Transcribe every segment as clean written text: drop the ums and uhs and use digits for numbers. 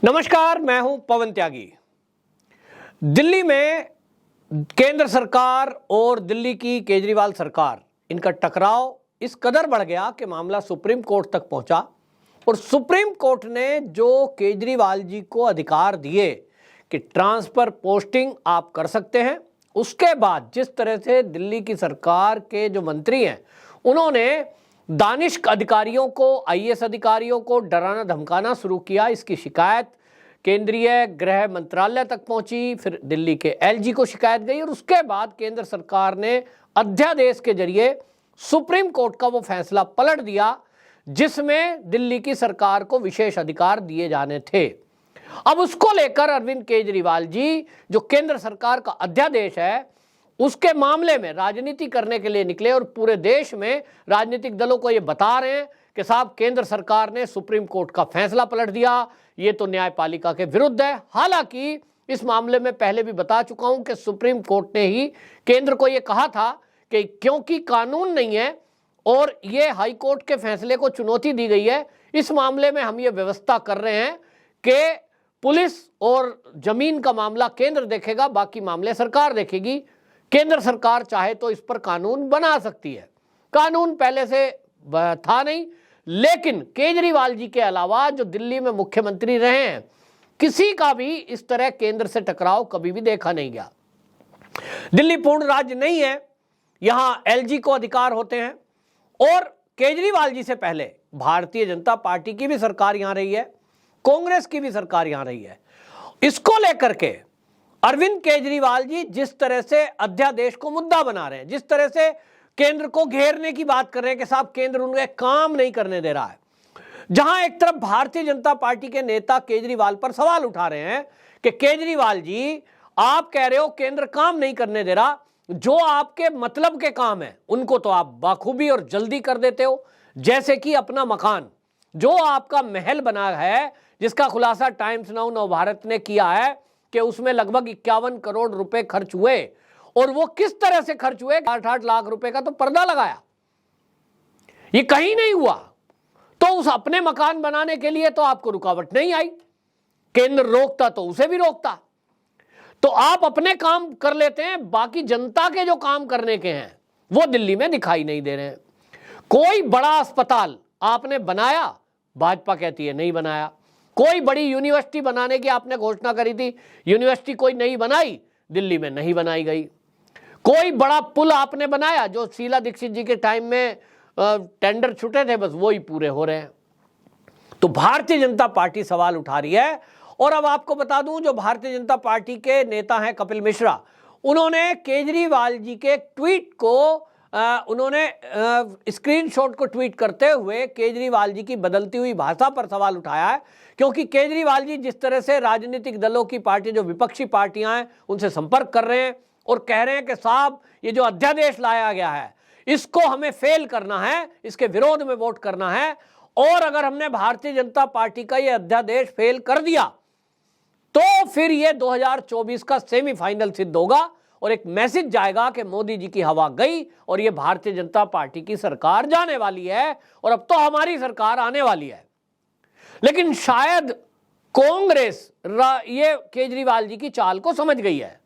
नमस्कार, मैं हूं पवन त्यागी। दिल्ली में केंद्र सरकार और दिल्ली की केजरीवाल सरकार, इनका टकराव इस कदर बढ़ गया कि मामला सुप्रीम कोर्ट तक पहुंचा और सुप्रीम कोर्ट ने जो केजरीवाल जी को अधिकार दिए कि ट्रांसफर पोस्टिंग आप कर सकते हैं, उसके बाद जिस तरह से दिल्ली की सरकार के जो मंत्री हैं उन्होंने दानिश अधिकारियों को, आईएएस अधिकारियों को डराना धमकाना शुरू किया, इसकी शिकायत केंद्रीय गृह मंत्रालय तक पहुंची, फिर दिल्ली के एलजी को शिकायत गई और उसके बाद केंद्र सरकार ने अध्यादेश के जरिए सुप्रीम कोर्ट का वो फैसला पलट दिया जिसमें दिल्ली की सरकार को विशेष अधिकार दिए जाने थे। अब उसको लेकर अरविंद केजरीवाल जी, जो केंद्र सरकार का अध्यादेश है, उसके मामले में राजनीति करने के लिए निकले और पूरे देश में राजनीतिक दलों को ये बता रहे हैं कि साहब केंद्र सरकार ने सुप्रीम कोर्ट का फैसला पलट दिया, ये तो न्यायपालिका के विरुद्ध है। हालांकि इस मामले में पहले भी बता चुका हूं कि सुप्रीम कोर्ट ने ही केंद्र को ये कहा था कि क्योंकि कानून नहीं है और ये हाई कोर्ट के फैसले को चुनौती दी गई है, इस मामले में हम ये व्यवस्था कर रहे हैं कि पुलिस और जमीन का मामला केंद्र देखेगा, बाकी मामले सरकार देखेगी। केंद्र सरकार चाहे तो इस पर कानून बना सकती है। कानून पहले से था नहीं, लेकिन केजरीवाल जी के अलावा जो दिल्ली में मुख्यमंत्री रहे हैं, किसी का भी इस तरह केंद्र से टकराव कभी भी देखा नहीं गया। दिल्ली पूर्ण राज्य नहीं है, यहां एलजी को अधिकार होते हैं और केजरीवाल जी से पहले भारतीय जनता पार्टी की भी सरकार यहां रही है, कांग्रेस की भी सरकार यहां रही है। इसको लेकर के अरविंद केजरीवाल जी जिस तरह से अध्यादेश को मुद्दा बना रहे हैं, जिस तरह से केंद्र को घेरने की बात कर रहे हैं कि साहब केंद्र उन्हें काम नहीं करने दे रहा है, जहां एक तरफ भारतीय जनता पार्टी के नेता केजरीवाल पर सवाल उठा रहे हैं कि केजरीवाल जी आप कह रहे हो केंद्र काम नहीं करने दे रहा, जो आपके मतलब के काम है उनको तो आप बाखूबी और जल्दी कर देते हो, जैसे कि अपना मकान, जो आपका महल बना है, जिसका खुलासा टाइम्स नाउ नवभारत ने किया है कि उसमें लगभग 51 करोड़ रुपए खर्च हुए और वो किस तरह से खर्च हुए, 8-8 लाख रुपए का तो पर्दा लगाया, ये कहीं नहीं हुआ। तो उस अपने मकान बनाने के लिए तो आपको रुकावट नहीं आई, केंद्र रोकता तो उसे भी रोकता। तो आप अपने काम कर लेते हैं, बाकी जनता के जो काम करने के हैं वो दिल्ली में दिखाई नहीं दे रहे हैं। कोई बड़ा अस्पताल आपने बनाया, भाजपा कहती है नहीं बनाया। कोई बड़ी यूनिवर्सिटी बनाने की आपने घोषणा करी थी, यूनिवर्सिटी कोई नहीं बनाई, दिल्ली में नहीं बनाई गई। कोई बड़ा पुल आपने बनाया, जो शीला दीक्षित जी के टाइम में टेंडर छूटे थे, बस वही पूरे हो रहे हैं। तो भारतीय जनता पार्टी सवाल उठा रही है। और अब आपको बता दूं, जो भारतीय जनता पार्टी के नेता हैं कपिल मिश्रा, उन्होंने केजरीवाल जी के ट्वीट को उन्होंने स्क्रीनशॉट को ट्वीट करते हुए केजरीवाल जी की बदलती हुई भाषा पर सवाल उठाया है, क्योंकि केजरीवाल जी जिस तरह से राजनीतिक दलों की पार्टी, जो विपक्षी पार्टियां हैं, उनसे संपर्क कर रहे हैं और कह रहे हैं कि साहब ये जो अध्यादेश लाया गया है इसको हमें फेल करना है, इसके विरोध में वोट करना है, और अगर हमने भारतीय जनता पार्टी का ये अध्यादेश फेल कर दिया तो फिर ये 2024 का सेमीफाइनल सिद्ध होगा और एक मैसेज जाएगा कि मोदी जी की हवा गई और ये भारतीय जनता पार्टी की सरकार जाने वाली है और अब तो हमारी सरकार आने वाली है। लेकिन शायद कांग्रेस ये केजरीवाल जी की चाल को समझ गई है।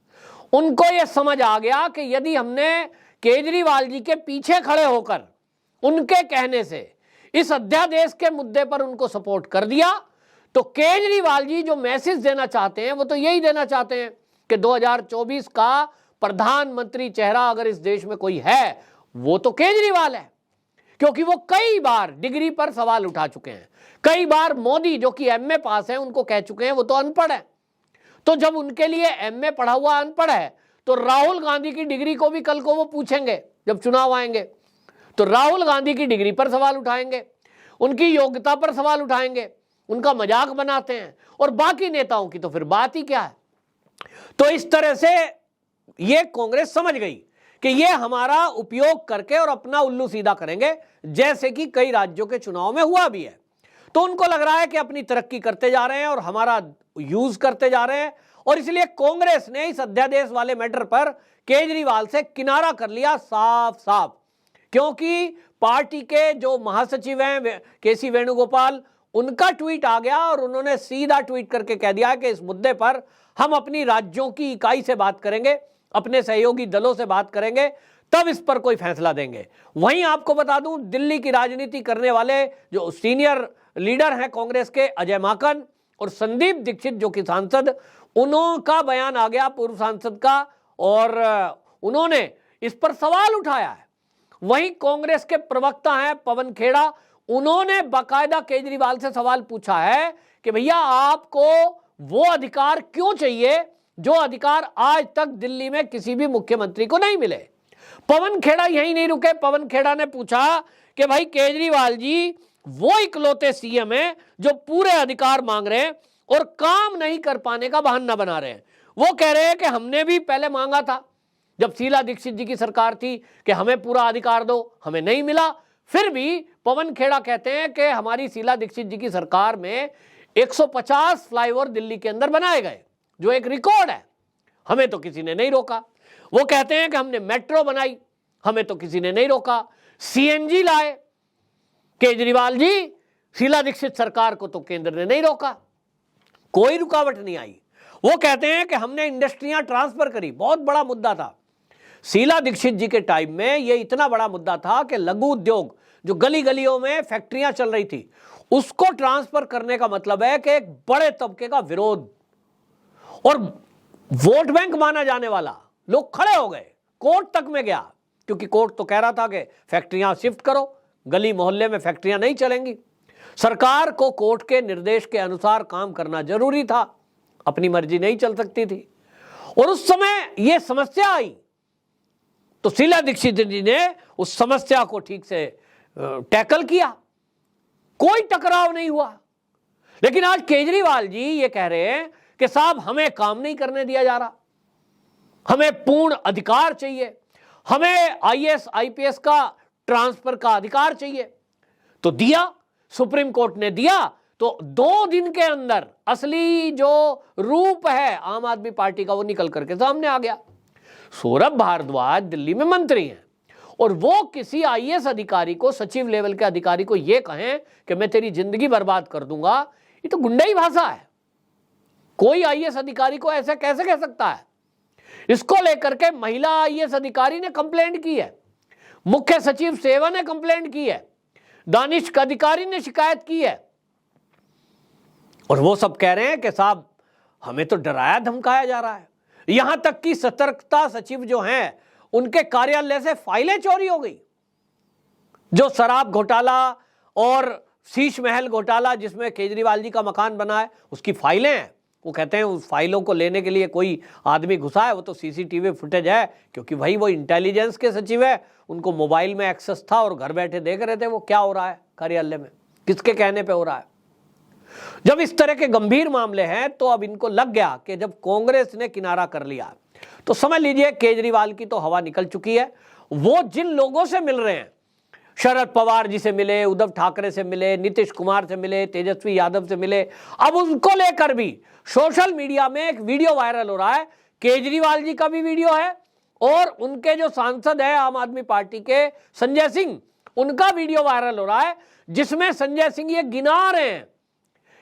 उनको ये समझ आ गया कि यदि हमने केजरीवाल जी के पीछे खड़े होकर उनके कहने से इस अध्यादेश के मुद्दे पर उनको सपोर्ट कर दिया तो केजरीवाल जी जो मैसेज देना चाहते हैं वो तो यही देना चाहते हैं कि 2024 का प्रधानमंत्री चेहरा अगर इस देश में कोई है वो तो केजरीवाल है, क्योंकि वो कई बार डिग्री पर सवाल उठा चुके हैं। कई बार मोदी जो कि एमए पास है उनको कह चुके हैं वो तो अनपढ़ है। तो जब उनके लिए एमए पढ़ा हुआ अनपढ़ है तो राहुल गांधी की डिग्री को भी कल को वो पूछेंगे, जब चुनाव आएंगे तो राहुल गांधी की डिग्री पर सवाल उठाएंगे, उनकी योग्यता पर सवाल उठाएंगे, उनका मजाक बनाते हैं, और बाकी नेताओं की तो फिर बात ही क्या है। तो इस तरह से ये कांग्रेस समझ गई कि ये हमारा उपयोग करके और अपना उल्लू सीधा करेंगे, जैसे कि कई राज्यों के चुनाव में हुआ भी है। तो उनको लग रहा है कि अपनी तरक्की करते जा रहे हैं और हमारा यूज करते जा रहे हैं, और इसलिए कांग्रेस ने इस अध्यादेश वाले मैटर पर केजरीवाल से किनारा कर लिया साफ साफ। क्योंकि पार्टी के जो महासचिव हैं केसी वेणुगोपाल, उनका ट्वीट आ गया और उन्होंने सीधा ट्वीट करके कह दिया कि इस मुद्दे पर हम अपनी राज्यों की इकाई से बात करेंगे, अपने सहयोगी दलों से बात करेंगे, तब इस पर कोई फैसला देंगे। वहीं आपको बता दूं, दिल्ली की राजनीति करने वाले जो सीनियर लीडर हैं कांग्रेस के, अजय माकन और संदीप दीक्षित जो कि सांसद, उनका बयान आ गया, पूर्व सांसद का, और उन्होंने इस पर सवाल उठाया है। वहीं कांग्रेस के प्रवक्ता हैं पवन खेड़ा, उन्होंने बाकायदा केजरीवाल से सवाल पूछा है कि भैया आपको वो अधिकार क्यों चाहिए जो अधिकार आज तक दिल्ली में किसी भी मुख्यमंत्री को नहीं मिले। पवन खेड़ा यहीं नहीं रुके, पवन खेड़ा ने पूछा कि भाई केजरीवाल जी वो इकलौते सीएम हैं जो पूरे अधिकार मांग रहे हैं और काम नहीं कर पाने का बहाना बना रहे हैं। वो कह रहे हैं कि हमने भी पहले मांगा था जब शीला दीक्षित जी की सरकार थी कि हमें पूरा अधिकार दो, हमें नहीं मिला। फिर भी पवन खेड़ा कहते हैं कि हमारी शीला दीक्षित जी की सरकार में 150 फ्लाईओवर दिल्ली के अंदर बनाए गए, जो एक रिकॉर्ड है, हमें तो किसी ने नहीं रोका। वो कहते हैं कि हमने मेट्रो बनाई, हमें तो किसी ने नहीं रोका। सीएनजी लाए केजरीवाल जी, शीला दीक्षित सरकार को तो केंद्र ने नहीं रोका, कोई रुकावट नहीं आई। वो कहते हैं कि हमने इंडस्ट्रियां ट्रांसफर करी, बहुत बड़ा मुद्दा था शीला दीक्षित जी के टाइम में। ये इतना बड़ा मुद्दा था कि लघु उद्योग जो गली गलियों में फैक्ट्रियां चल रही थी, उसको ट्रांसफर करने का मतलब है कि एक बड़े तबके का विरोध और वोट बैंक माना जाने वाला लोग खड़े हो गए, कोर्ट तक में गया, क्योंकि कोर्ट तो कह रहा था कि फैक्ट्रियां शिफ्ट करो, गली मोहल्ले में फैक्ट्रियां नहीं चलेंगी। सरकार को कोर्ट के निर्देश के अनुसार काम करना जरूरी था, अपनी मर्जी नहीं चल सकती थी। और उस समय यह समस्या आई तो शीला दीक्षित जी ने उस समस्या को ठीक से टैकल किया, कोई टकराव नहीं हुआ। लेकिन आज केजरीवाल जी ये कह रहे हैं कि साहब हमें काम नहीं करने दिया जा रहा, हमें पूर्ण अधिकार चाहिए, हमें आईएएस आईपीएस का ट्रांसफर का अधिकार चाहिए। तो दिया, सुप्रीम कोर्ट ने दिया, तो 2 दिन के अंदर असली जो रूप है आम आदमी पार्टी का वो निकल करके सामने आ गया। सौरभ भारद्वाज दिल्ली में मंत्री हैं और वो किसी आईएएस अधिकारी को, सचिव लेवल के अधिकारी को ये कहें कि मैं तेरी जिंदगी बर्बाद कर दूंगा, ये तो गुंडाई भाषा है। कोई आईएएस अधिकारी को ऐसे कैसे कह सकता है? इसको लेकर के महिला आईएएस अधिकारी ने कंप्लेंट की है, मुख्य सचिव सेवा ने कंप्लेंट की है, दानिश अधिकारी ने शिकायत की है, और वो सब कह रहे हैं कि साहब हमें तो डराया धमकाया जा रहा है। यहां तक कि सतर्कता सचिव जो हैं उनके कार्यालय से फाइलें चोरी हो गई। जो शराब घोटाला और शीश महल घोटाला जिसमें केजरीवाल जी का मकान बना है, उसकी फाइलें हैं। वो कहते हैं उस फाइलों को लेने के लिए कोई आदमी घुसा है, वो तो सीसीटीवी फुटेज है, क्योंकि भाई वो इंटेलिजेंस के सचिव है, उनको मोबाइल में एक्सेस था और घर बैठे देख रहे थे वो क्या हो रहा है कार्यालय में, किसके कहने पे हो रहा है। जब इस तरह के गंभीर मामले हैं तो अब इनको लग गया कि जब कांग्रेस ने किनारा कर लिया तो समझ लीजिए केजरीवाल की तो हवा निकल चुकी है। वो जिन लोगों से मिल रहे हैं, शरद पवार जी से मिले, उद्धव ठाकरे से मिले, नीतीश कुमार से मिले, तेजस्वी यादव से मिले, अब उनको लेकर भी सोशल मीडिया में एक वीडियो वायरल हो रहा है। केजरीवाल जी का भी वीडियो है और उनके जो सांसद है आम आदमी पार्टी के संजय सिंह, उनका वीडियो वायरल हो रहा है, जिसमें संजय सिंह ये गिना रहे हैं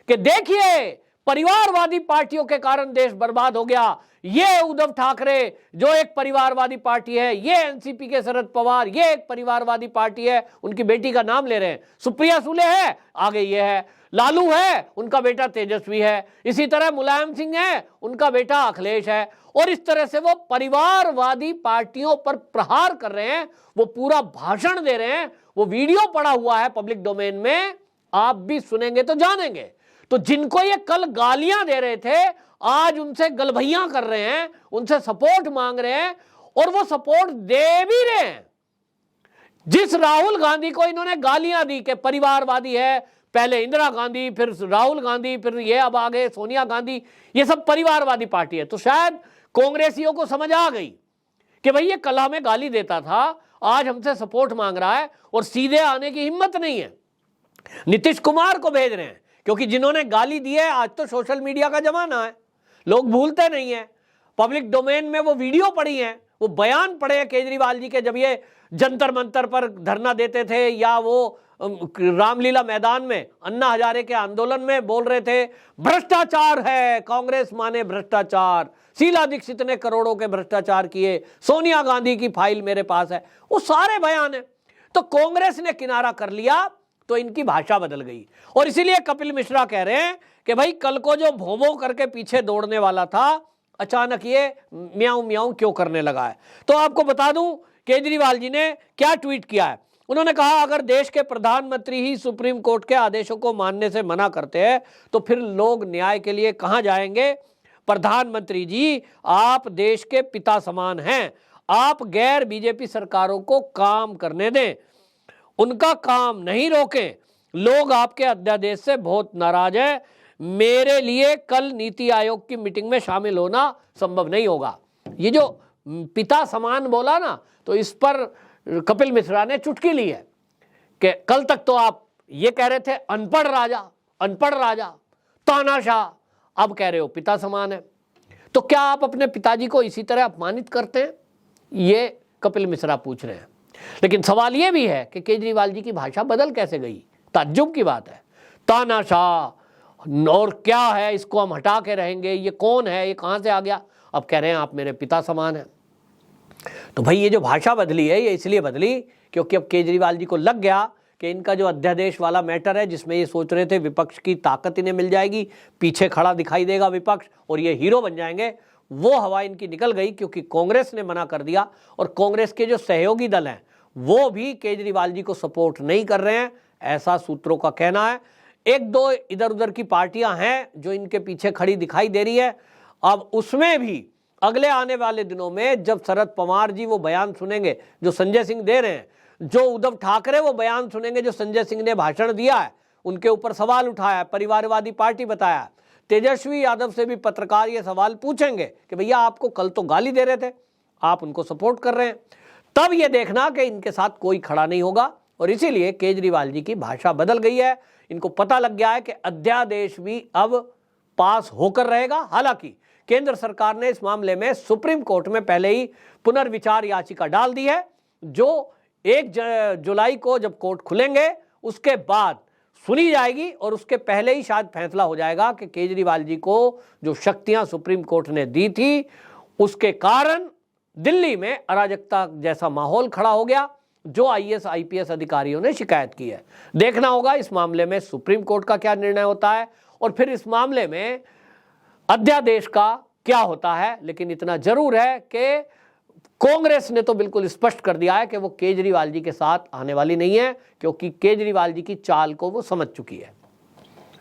कि देखिए परिवारवादी पार्टियों के कारण देश बर्बाद हो गया। ये उद्धव ठाकरे जो एक परिवारवादी पार्टी है, ये एनसीपी के शरद पवार ये एक परिवारवादी पार्टी है, उनकी बेटी का नाम ले रहे हैं, सुप्रिया सुले है, आगे ये है, लालू है, उनका बेटा तेजस्वी है, इसी तरह मुलायम सिंह है, उनका बेटा अखिलेश है। और इस तरह से वो परिवारवादी पार्टियों पर प्रहार कर रहे हैं, वो पूरा भाषण दे रहे हैं। वो वीडियो पड़ा हुआ है पब्लिक डोमेन में, आप भी सुनेंगे तो जानेंगे। तो जिनको ये कल गालियां दे रहे थे, आज उनसे गलभैया कर रहे हैं, उनसे सपोर्ट मांग रहे हैं और वो सपोर्ट दे भी रहे हैं। जिस राहुल गांधी को इन्होंने गालियां दी कि परिवारवादी है, पहले इंदिरा गांधी, फिर राहुल गांधी, फिर ये अब आ गए सोनिया गांधी, ये सब परिवारवादी पार्टी है। तो शायद कांग्रेसियों को समझ आ गई कि भाई ये कल हमें गाली देता था, आज हमसे सपोर्ट मांग रहा है और सीधे आने की हिम्मत नहीं है। नीतीश कुमार को भेज रहे हैं, क्योंकि जिन्होंने गाली दी है, आज तो सोशल मीडिया का जमाना है, लोग भूलते नहीं है। पब्लिक डोमेन में वो वीडियो पड़ी है, वो बयान पड़े हैं केजरीवाल जी के, जब ये जंतर मंतर पर धरना देते थे या वो रामलीला मैदान में अन्ना हजारे के आंदोलन में बोल रहे थे भ्रष्टाचार है, कांग्रेस माने भ्रष्टाचार, शीला दीक्षित ने करोड़ों के भ्रष्टाचार किए, सोनिया गांधी की फाइल मेरे पास है, वो सारे बयान है। तो कांग्रेस ने किनारा कर लिया तो इनकी भाषा बदल गई। और इसीलिए कपिल मिश्रा कह रहे हैं कि भाई कल को जो भों भों करके पीछे दौड़ने वाला था, अचानक ये म्याऊं म्याऊं क्यों करने लगा है। तो आपको बता दूं केजरीवाल जी ने क्या ट्वीट किया है। उन्होंने कहा अगर देश के प्रधानमंत्री ही सुप्रीम कोर्ट के आदेशों को मानने से मना करते हैं तो फिर लोग न्याय के लिए कहां जाएंगे। प्रधानमंत्री जी, आप देश के पिता समान हैं, आप गैर बीजेपी सरकारों को काम करने दें, उनका काम नहीं रोकें। लोग आपके अध्यादेश से बहुत नाराज हैं। मेरे लिए कल नीति आयोग की मीटिंग में शामिल होना संभव नहीं होगा। ये जो पिता समान बोला ना, तो इस पर कपिल मिश्रा ने चुटकी ली है कि कल तक तो आप ये कह रहे थे अनपढ़ राजा, तानाशाह, अब कह रहे हो पिता समान है। तो क्या आप अपने पिताजी को इसी तरह अपमानित करते हैं? ये कपिल मिश्रा पूछ रहे हैं। लेकिन सवाल ये भी है कि केजरीवाल जी की भाषा बदल कैसे गई, ताज्जुब की बात है। तानाशाह और क्या है, इसको हम हटा के रहेंगे, ये कौन है, ये कहां से आ गया, अब कह रहे हैं आप मेरे पिता समान हैं। तो भाई ये जो भाषा बदली है ये इसलिए बदली क्योंकि अब केजरीवाल जी को लग गया कि इनका जो अध्यादेश वाला मैटर है, जिसमें ये सोच रहे थे विपक्ष की ताकत इन्हें मिल जाएगी, पीछे खड़ा दिखाई देगा विपक्ष और ये हीरो बन जाएंगे, वो हवा इनकी निकल गई क्योंकि कांग्रेस ने मना कर दिया। और कांग्रेस के जो सहयोगी दल हैं वो भी केजरीवाल जी को सपोर्ट नहीं कर रहे हैं, ऐसा सूत्रों का कहना है। एक दो इधर उधर की पार्टियां हैं जो इनके पीछे खड़ी दिखाई दे रही है। अब उसमें भी अगले आने वाले दिनों में जब शरद पवार जी वो बयान सुनेंगे जो संजय सिंह दे रहे हैं, जो उद्धव ठाकरे वो बयान सुनेंगे जो संजय सिंह ने भाषण दिया है, उनके ऊपर सवाल उठाया, परिवारवादी पार्टी बताया, तेजस्वी यादव से भी पत्रकार ये सवाल पूछेंगे कि भैया आपको कल तो गाली दे रहे थे, आप उनको सपोर्ट कर रहे हैं, तब ये देखना कि इनके साथ कोई खड़ा नहीं होगा। और इसीलिए केजरीवाल जी की भाषा बदल गई है। इनको पता लग गया है कि अध्यादेश भी अब पास होकर रहेगा। हालांकि केंद्र सरकार ने इस मामले में सुप्रीम कोर्ट में पहले ही पुनर्विचार याचिका डाल दी है, जो 1 जुलाई को जब कोर्ट खुलेंगे उसके बाद सुनी जाएगी और उसके पहले ही शायद फैसला हो जाएगा कि केजरीवाल जी को जो शक्तियां सुप्रीम कोर्ट ने दी थी उसके कारण दिल्ली में अराजकता जैसा माहौल खड़ा हो गया, जो आईएएस आईपीएस अधिकारियों ने शिकायत की है। देखना होगा इस मामले में सुप्रीम कोर्ट का क्या निर्णय होता है और फिर इस मामले में अध्यादेश का क्या होता है। लेकिन इतना जरूर है कि कांग्रेस ने तो बिल्कुल स्पष्ट कर दिया है कि वो केजरीवाल जी के साथ आने वाली नहीं है, क्योंकि केजरीवाल जी की चाल को वो समझ चुकी है।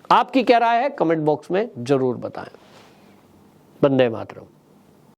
आपकी क्या राय है कमेंट बॉक्स में जरूर बताएं। वंदे मातरम।